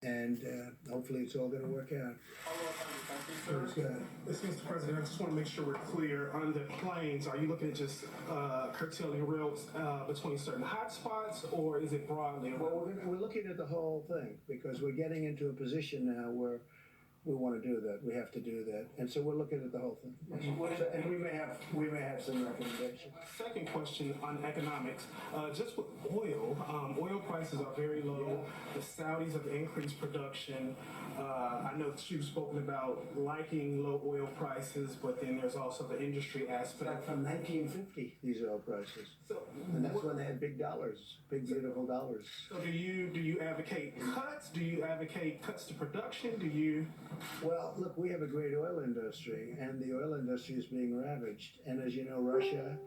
and hopefully it's all going to work out. Mr. President, I just want to make sure we're clear on the planes. Are you looking at just curtailing rails between certain hotspots, or is it broadly? Well, we're looking at the whole thing because we're getting into a position now where we want to do that. We have to do that, and so we're looking at the whole thing. And we may have some recommendations. Second question on economics, just with oil. Oil prices are very low. The Saudis have increased production. I know that you've spoken about liking low oil prices, but then there's also the industry aspect. Like from 1950, these oil prices, and that's when they had big dollars, big beautiful dollars. So do you advocate cuts? Do you advocate cuts to production? Do you? Well, look, we have a great oil industry, and the oil industry is being ravaged. And as you know, Russia,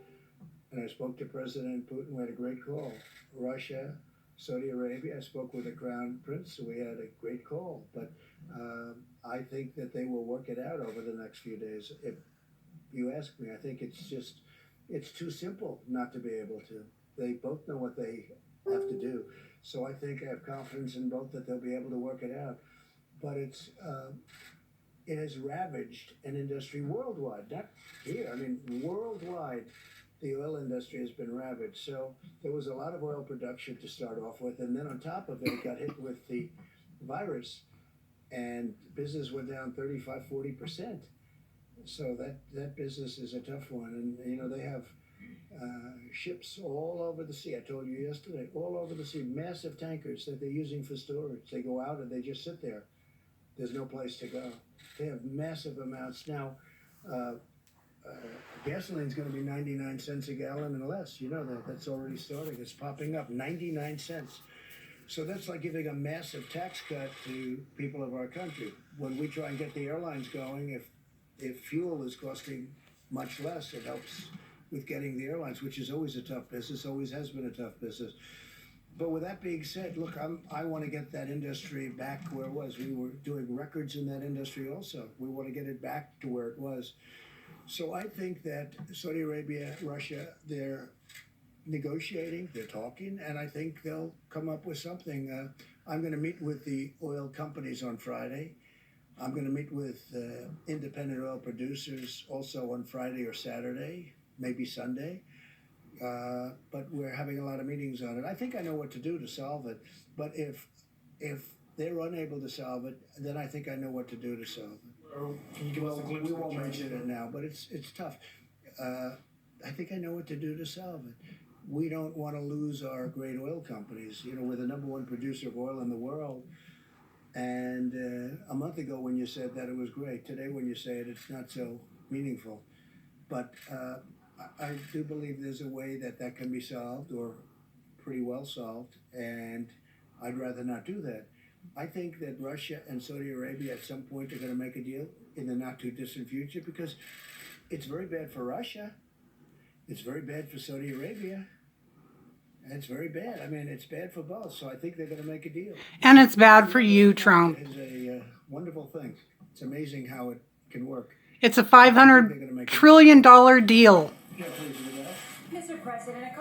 and I spoke to President Putin, we had a great call. Russia, Saudi Arabia, I spoke with the Crown Prince, so we had a great call. But I think that they will work it out over the next few days. If you ask me, I think it's too simple not to be able to. They both know what they have to do. So I think I have confidence in both that they'll be able to work it out. But it has ravaged an industry worldwide, not here. I mean, worldwide, the oil industry has been ravaged. So there was a lot of oil production to start off with, and then on top of it, it got hit with the virus, and business went down 35-40%. So that business is a tough one, and you know they have ships all over the sea. I told you yesterday, all over the sea, massive tankers that they're using for storage. They go out and they just sit there. There's no place to go. They have massive amounts. Now, gasoline's going to be 99 cents a gallon and less. You know that. That's already starting. It's popping up, 99 cents. So that's like giving a massive tax cut to people of our country. When we try and get the airlines going, if fuel is costing much less, it helps with getting the airlines, which is always a tough business, always has been a tough business. But with that being said, look, I want to get that industry back to where it was. We were doing records in that industry also. We want to get it back to where it was. So I think that Saudi Arabia, Russia, they're negotiating, they're talking, and I think they'll come up with something. I'm going to meet with the oil companies on Friday. I'm going to meet with independent oil producers also on Friday or Saturday, maybe Sunday. But we're having a lot of meetings on it. I think I know what to do to solve it. But if they're unable to solve it, then I think I know what to do to solve it. Can you give us a glimpse? We won't mention it now, but it's tough. I think I know what to do to solve it. We don't want to lose our great oil companies. You know, we're the #1 producer of oil in the world. And a month ago when you said that, it was great. Today when you say it, it's not so meaningful. But I do believe there's a way that can be solved, or pretty well solved, and I'd rather not do that. I think that Russia and Saudi Arabia at some point are going to make a deal in the not too distant future, because it's very bad for Russia. It's very bad for Saudi Arabia. And it's very bad. I mean, it's bad for both. So I think they're going to make a deal. And it's bad for you, Trump. It's a wonderful thing. It's amazing how it can work. It's a $500 trillion deal. Yeah, please do that. Mr. President,